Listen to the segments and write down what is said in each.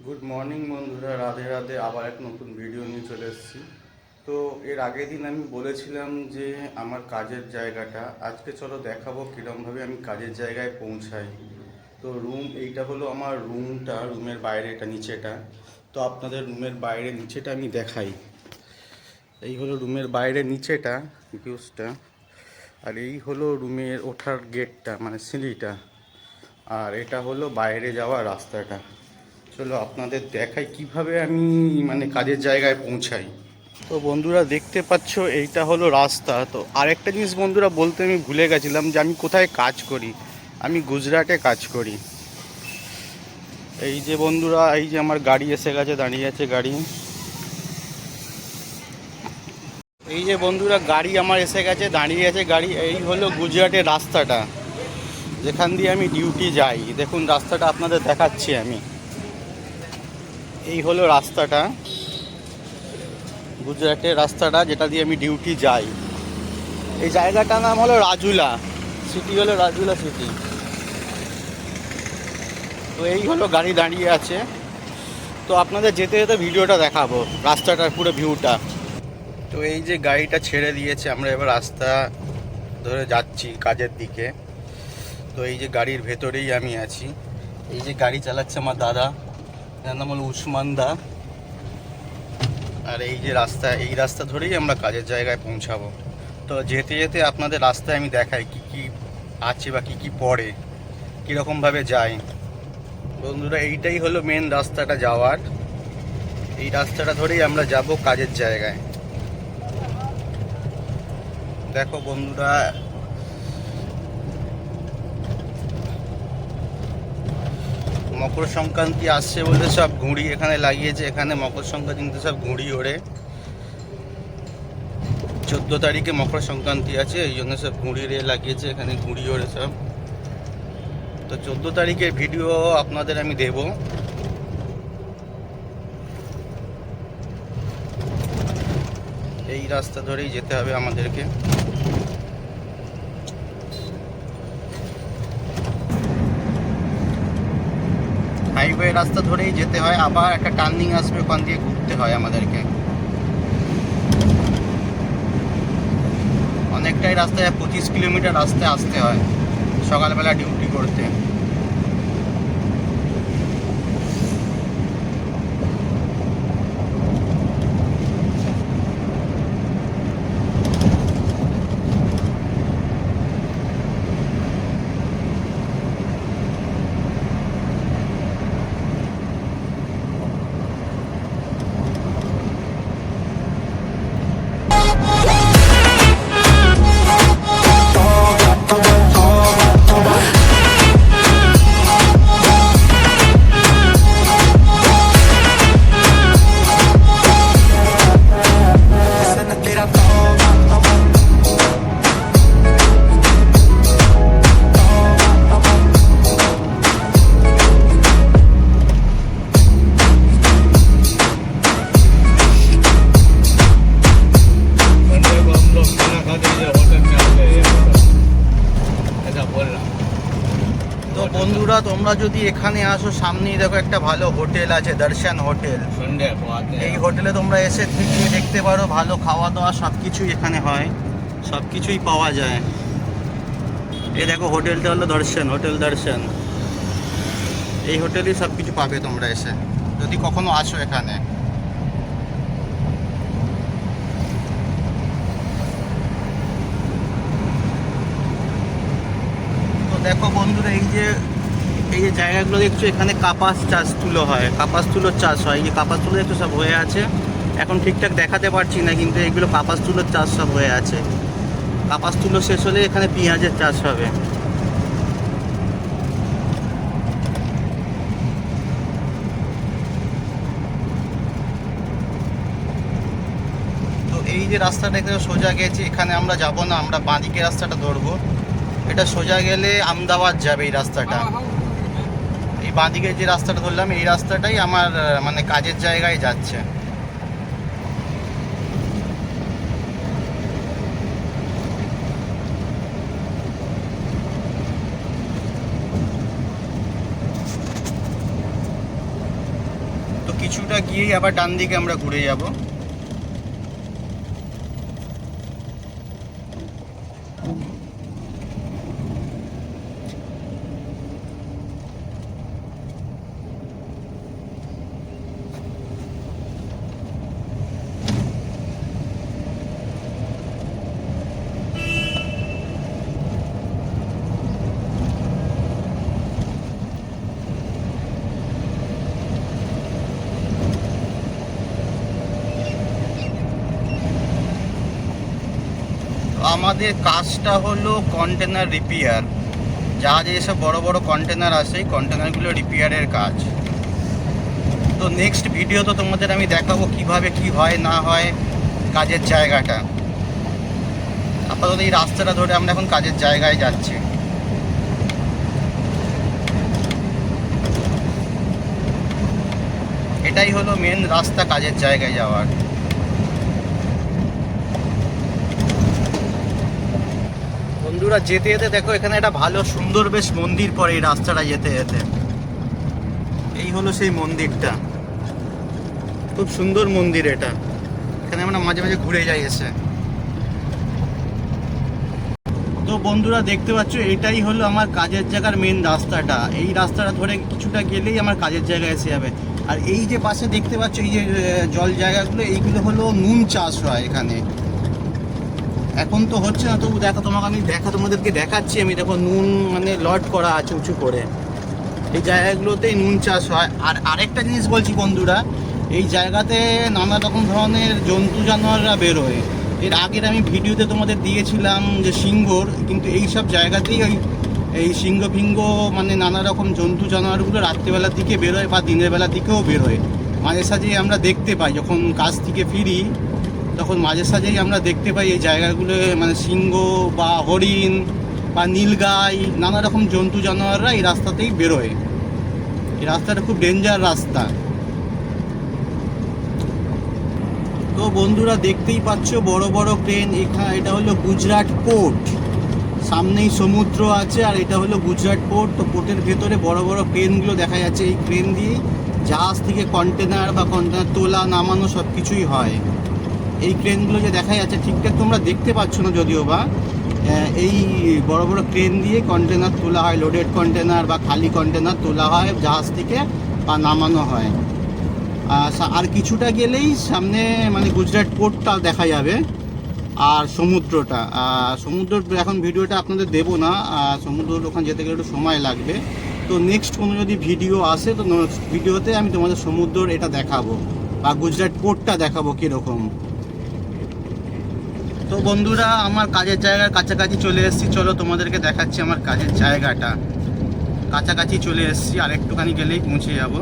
Good morning বন্ধুরা, রাধে রাধে। আবার এক নতুন ভিডিও নিয়ে চলে এসেছি। তো এর আগের দিন আমি বলেছিলাম যে আমার কাজের জায়গাটা আজকে চলো দেখাবো কীরকমভাবে আমি কাজের জায়গায় পৌঁছাই। তো এইটা হলো আমার রুমটা, রুমের বাইরে এটা নিচেটা। তো আপনাদের রুমের বাইরে নিচেটা আমি দেখাই। এই হলো রুমের বাইরে নিচেটা, ভিউজটা। আর এই হলো রুমের ওঠার গেটটা, মানে সিঁড়িটা। আর এটা হলো বাইরে যাওয়ার রাস্তাটা। চলো আপনাদের দেখাই কিভাবে আমি মানে কাজের জায়গায় পৌঁছাই। তো বন্ধুরা দেখতে পাচ্ছ এইটা হলো রাস্তা। তো আরেকটা জিনিস বন্ধুরা বলতে আমি ভুলে গেছিলাম যে আমি কোথায় কাজ করি। আমি গুজরাটে কাজ করি। এই যে বন্ধুরা, এই যে আমার গাড়ি এসে গেছে, দাঁড়িয়ে আছে গাড়ি। এই যে বন্ধুরা গাড়ি আমার এসে গেছে, দাঁড়িয়ে আছে গাড়ি। এই হলো গুজরাটের রাস্তাটা, যেখান দিয়ে আমি ডিউটি যাই। দেখুন রাস্তাটা আপনাদের দেখাচ্ছি আমি। এই হলো রাস্তাটা, গুজরাটের রাস্তাটা, যেটা দিয়ে আমি ডিউটি যাই। এই জায়গাটার নাম হলো রাজুলা সিটি, হলো রাজুলা সিটি। তো এই হলো গাড়ি দাঁড়িয়ে আছে। তো আপনাদের যেতে যেতে ভিডিওটা দেখাবো, রাস্তাটার পুরো ভিউটা। তো এই যে গাড়িটা ছেড়ে দিয়েছে, আমরা এবার রাস্তা ধরে যাচ্ছি কাজের দিকে। তো এই যে গাড়ির ভেতরেই আমি আছি। এই যে গাড়ি চালাচ্ছে আমার দাদা, এর নাম হলো উসমান দা। আর এই যে রাস্তা, এই রাস্তা ধরেই আমরা কাজের জায়গায় পৌঁছাবো। তো যেতে যেতে আপনাদের রাস্তায় আমি দেখাই কি কি আছে বা কি কি পড়ে, কীরকমভাবে যায়। বন্ধুরা এইটাই হলো মেন রাস্তাটা যাওয়ার। এই রাস্তাটা ধরেই আমরা যাব কাজের জায়গায়। দেখো বন্ধুরা, মকর সংক্রান্তি আসছে বলে সব ঘুড়ি এখানে লাগিয়েছে। এখানে মকর সংক্রান্তিতে সব ঘুড়ি ওড়ে। 14 তারিখে মকর সংক্রান্তি আছে, এই জন্য সব ঘুড়ি লাগিয়েছে এখানে, ঘুড়ি ওড়ে সব। তো 14 তারিখের ভিডিও আপনাদের আমি দেব। এই রাস্তা ধরেই যেতে হবে আমাদেরকে। হাইওয়ে রাস্তা ধরেই যেতে হয়, আবার একটা টার্নিং আসবে, ওখান দিয়ে ঘুরতে হয় আমাদেরকে। অনেকটাই রাস্তায়, 25 কিলোমিটার রাস্তায় আসতে হয় সকালবেলা ডিউটি করতে। তো বন্ধুরা তোমরা যদি এখানে আসো, সামনেই দেখো একটা ভালো হোটেল আছে, দর্শন হোটেল। এই হোটেলে তোমরা এসে থেকে দেখতে পারো, ভালো খাওয়া দাওয়া সব কিছুই এখানে হয়, সব কিছুই পাওয়া যায়। এই দেখো হোটেলটা হলো দর্শন, হোটেল দর্শন। এই হোটেলেই সব কিছু পাবে তোমরা এসে, যদি কখনো আসো এখানে। তো দেখো বন্ধুরা, এই যে জায়গাগুলো দেখছো, এখানে কাপাস চাষ তুলো হয়, কাপাস তুলোর চাষ হয়। এই যে কাপাস তুলো দেখছো সব হয়ে আছে, এখন ঠিকঠাক দেখাতে পারছি না, কিন্তু এগুলো কাপাস তুলোর চাষ সব হয়ে আছে। কাপাস তুলো শেষ হলে এখানে পেঁয়াজের চাষ হবে। তো এই যে রাস্তাটা এখানে সোজা গেছে, এখানে আমরা যাব না, আমরা বাঁদিকে রাস্তাটা ধরবো। এটা সোজা গেলে আমদাবাদ যাবে এই রাস্তাটা। এই বাঁদিকে যে রাস্তাটা ধরলাম, এই রাস্তাটাই আমার মানে কাজের জায়গায় যাচ্ছে। কিছুটা গিয়েই আবার ডান দিকে আমরা ঘুরে যাব। আমাদের কাজটা হলো কন্টেনার রিপেয়ার, জাহাজে যেসব বড় বড় কন্টেনার আসে এই কন্টেনারগুলো রিপেয়ারের কাজ। তো নেক্সট ভিডিও তো তোমাদের আমি দেখাবো কিভাবে কি হয় না হয় কাজের জায়গাটা। আপাতত এই রাস্তাটা ধরে আমরা এখন কাজের জায়গায় যাচ্ছি। এটাই হলো মেন রাস্তা কাজের জায়গায় যাওয়ার। বন্ধুরা যেতে যেতে দেখো এখানে একটা ভালো সুন্দর বেশ মন্দির পড়ে এই রাস্তাটা যেতে যেতে। এই হলো সেই মন্দিরটা, খুব সুন্দর মন্দির এটা। এখানে আমরা মাঝে মাঝে ঘুরে যাই এসে। তো বন্ধুরা দেখতে পাচ্ছ এটাই হলো আমার কাজের জায়গার মেন রাস্তাটা। এই রাস্তাটা ধরে কিছুটা গেলেই আমার কাজের জায়গায় এসে যাবে। আর এই যে পাশে দেখতে পাচ্ছ এই যে জল জায়গাগুলো, এইগুলো হলো নুন চাষ হয় এখানে। এখন তো হচ্ছে না, তবু দেখো তোমাদেরকে দেখাচ্ছি আমি। দেখো নুন মানে লট করা আছে উঁচু করে, এই জায়গাগুলোতেই নুন চাষ হয়। আর আরেকটা জিনিস বলছি বন্ধুরা, এই জায়গাতে নানা রকম ধরনের জন্তু জানোয়াররা বেরোয়। এর আগের আমি ভিডিওতে তোমাদের দিয়েছিলাম যে সিংহর, কিন্তু এই সব জায়গাতেই এই সিংহ ফিঙ্গ মানে নানা রকম জন্তু জানোয়ারগুলো রাত্রিবেলার দিকে বেরোয় বা দিনের বেলার দিকেও বেরোয়। মাঝে সাঝেই আমরা দেখতে পাই, যখন কাজ থেকে ফিরি তখন মাঝে সাঝেই আমরা দেখতে পাই এই জায়গাগুলো মানে সিংহ বা হরিণ বা নীলগাই নানা রকম জন্তু জানোয়াররা এই রাস্তাতেই বেরোয়। এই রাস্তাটা খুব ডেঞ্জার রাস্তা। তো বন্ধুরা দেখতেই পাচ্ছ বড় বড় ক্রেন। এটা হলো গুজরাট পোর্ট, সামনেই সমুদ্র আছে আর এটা হলো গুজরাট পোর্ট। তো পোর্টের ভেতরে বড় বড় ক্রেনগুলো দেখা যাচ্ছে। এই ক্রেন দিয়েই জাহাজ থেকে কন্টেনার বা কন্টেনার তোলা নামানো সব কিছুই হয়। এই ক্রেনগুলো যে দেখা যাচ্ছে ঠিকঠাক তোমরা দেখতে পাচ্ছ না যদিও বা, এই বড় বড় ক্রেন দিয়ে কন্টেনার তোলা হয়, লোডেড কন্টেনার বা খালি কন্টেনার তোলা হয় জাহাজ থেকে বা নামানো হয়। আর কিছুটা গেলেই সামনে মানে গুজরাট পোর্টটা দেখা যাবে আর সমুদ্রটা। সমুদ্র এখন ভিডিওটা আপনাদের দেবো না, সমুদ্র ওখানে যেতে গেলে একটু সময় লাগবে। তো নেক্সট কোনো যদি ভিডিও আসে তো নেক্সট ভিডিওতে আমি তোমাদের সমুদ্র এটা দেখাবো বা গুজরাট পোর্টটা দেখাবো কীরকম। তো বন্ধুরা আমার কাজের জায়গার কাছাকাছি চলে এসেছি, চলো তোমাদেরকে দেখাচ্ছি আমার কাজের জায়গাটা। কাছাকাছি চলে এসেছি, আর একটুখানি গেলেই পৌঁছে যাব।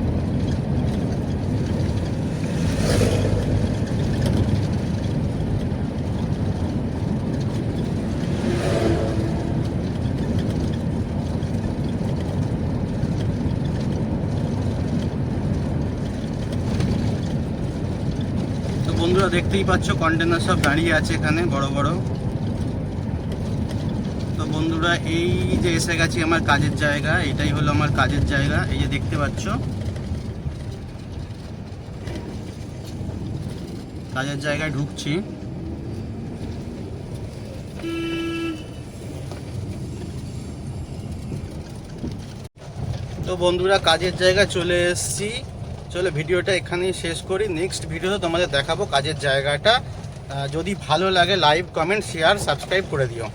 বন্ধুরা দেখতেই পাচ্ছ কন্টেনার সব দাঁড়িয়ে আছে এখানে বড় বড়। তো বন্ধুরা এই যে এসে গেছি আমার কাজের জায়গা, এটাই হলো আমার কাজের জায়গা। এই যে দেখতে পাচ্ছ কাজের জায়গায় ঢুকছি। তো বন্ধুরা কাজের জায়গায় চলে এসেছি। চলো ভিডিওটা এখানেই শেষ করি। নেক্সট ভিডিওতে তোমাদের দেখাবো কাজের জায়গাটা। যদি ভালো লাগে লাইক কমেন্ট শেয়ার সাবস্ক্রাইব করে দিও।